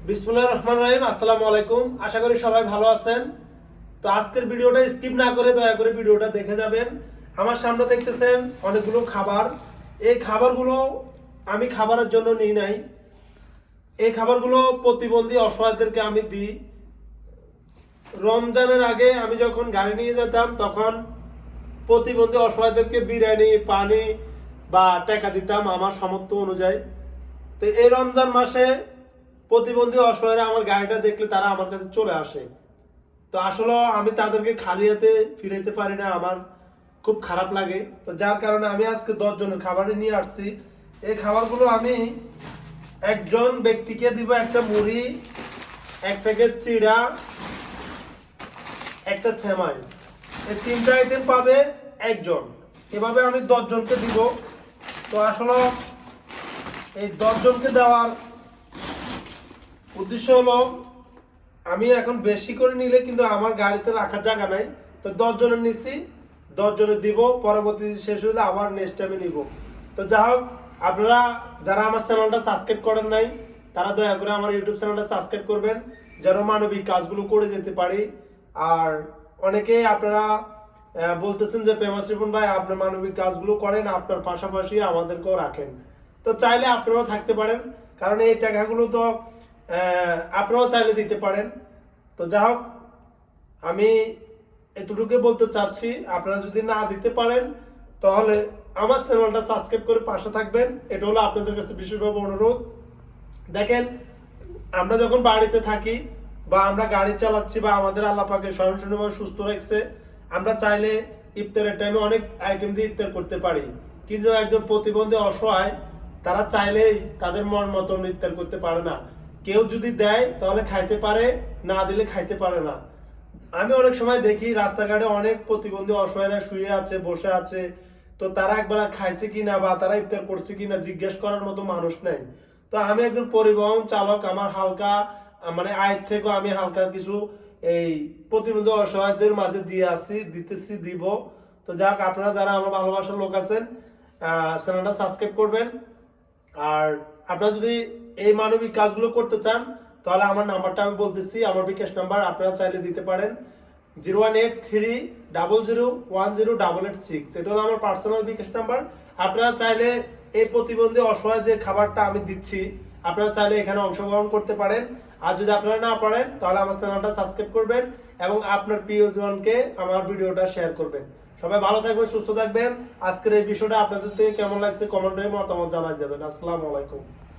বিসমিল্লাহির রহমানির রহিম। আসসালামু আলাইকুম। আশা করি সবাই ভালো আছেন। তো আজকের ভিডিওটা স্কিপ না করে দয়া করে ভিডিওটা দেখে যাবেন। আমার সামনে দেখতেছেন অনেকগুলো খাবার। এই খাবারগুলো আমি খাবারের জন্য নিই নাই। এই খাবারগুলো প্রতিবন্ধী অসহায়দেরকে আমি দিই। রমজানের আগে আমি যখন গাড়ি নিয়ে যেতাম তখন প্রতিবন্ধী অসহায়দেরকে বিরিয়ানি, পানি বা টাকা দিতাম আমার সামর্থ্য অনুযায়ী। তো এই রমজান মাসে প্রতিবন্ধী অসহায়রা আমার গাড়িটা দেখলে তারা আমার কাছে চলে আসে। তো আসলে আমি তাদেরকে খালি হাতে ফিরাইতে পারি না, আমার খুব খারাপ লাগে। তো যার কারণে আমি আজকে 10 জনের খাবার নিয়ে আসছি। এই খাবারগুলো আমি একজন ব্যক্তিকে দিব একটা মুড়ি, এক প্যাকেট চিড়া, একটা সেমাই। এই তিনটা আইটেম পাবে একজন। এভাবে আমি 10 জনকে দিব। তো আসলে এই 10 জনকে দেওয়ার উদ্দেশ্য হলো, আমি এখন বেশি করে নিলে কিন্তু আমার গাড়িতে রাখার জায়গা নাই। তো 10 জনের নিচ্ছি, 10 জনের দিব, পরবর্তী শেষ হলে আবার নেক্সট টাইমে নিব। তো যা হোক, আপনারা যারা আমার চ্যানেলটা সাবস্ক্রাইব করেন নাই তারা দয়া করে আমার ইউটিউব চ্যানেলটা সাবস্ক্রাইব করবেন, যেন মানবিক কাজগুলো করে যেতে পারি। আর অনেকে আপনারা বলতেছেন যে ফেমাস রিপন ভাই আপনার মানবিক কাজগুলো করেন, আপনার পাশাপাশি আমাদেরকেও রাখেন। তো চাইলে আপনারাও থাকতে পারেন, কারণ এই টাকাগুলো তো আপনারাও চাইলে দিতে পারেন। তো যা হোক, আমি এতটুকু বলতে চাচ্ছি, আপনারা যদি না দিতে পারেন তাহলে আমার চ্যানেলটা সাবস্ক্রাইব করে পাশে থাকবেন। এটা হলো আপনাদের কাছে বিশেষভাবে অনুরোধ। দেখেন, আমরা যখন বাড়িতে থাকি বা আমরা গাড়ি চালাচ্ছি বা আমাদের আল্লাহ পাকে স্বয়ংসম্পূর্ণভাবে সুস্থ রাখছে, আমরা চাইলে ইফতারের টাইমে অনেক আইটেম দিয়ে ইফতার করতে পারি। কিন্তু একজন প্রতিবন্ধী অসহায় তারা চাইলেই তাদের মন মতন ইফতার করতে পারে না। কেউ যদি দেয় তাহলে খাইতে পারে, না দিলে খাইতে পারে না। আমি অনেক সময় দেখি রাস্তাঘাটে অনেক প্রতিবন্ধী অসহায়রা শুয়ে আছে, বসে আছে। তো তারা একবার খাইছে কিনা বা তারা ইফতার করছে কিনা জিজ্ঞেস করার মতো মানুষ নাই। তো আমি একজন পরিবহন চালক, আমার হালকা মানে আয়ের থেকেও আমি হালকা কিছু এই প্রতিবন্ধী অসহায়দের মাঝে দিয়ে আসছি, দিতেছি, দিব। তো যাক, আপনারা যারা আমার ভালোবাসার লোক আছেন চ্যানেলটা সাবস্ক্রাইব করবেন। আর আপনারা যদি এই মানবিক কাজগুলো করতে চান তাহলে আমার নাম্বারটা আমি বলতেছি, আমার বিকাশ নাম্বার, আপনারা চাইলে দিতে পারেন 0183001010886। এটা হলো আমার পার্সোনাল বিকাশ নাম্বার। আপনারা চাইলে এই প্রতিবন্ধী অসহায় যে খাবারটা আমি দিচ্ছি, আপনারা চাইলে এখানে অংশগ্রহণ করতে পারেন। আর যদি আপনারা না পারেন তাহলে আমার চ্যানেলটা সাবস্ক্রাইব করবেন এবং আপনার প্রিয়জনকে আমার ভিডিওটা শেয়ার করবেন। সবাই ভালো থাকবেন, সুস্থ থাকবেন। আজকের এই বিষয়টা আপনাদের থেকে কেমন লাগছে কমেন্টে মতামত জানাই যাবেন। আসসালামু আলাইকুম।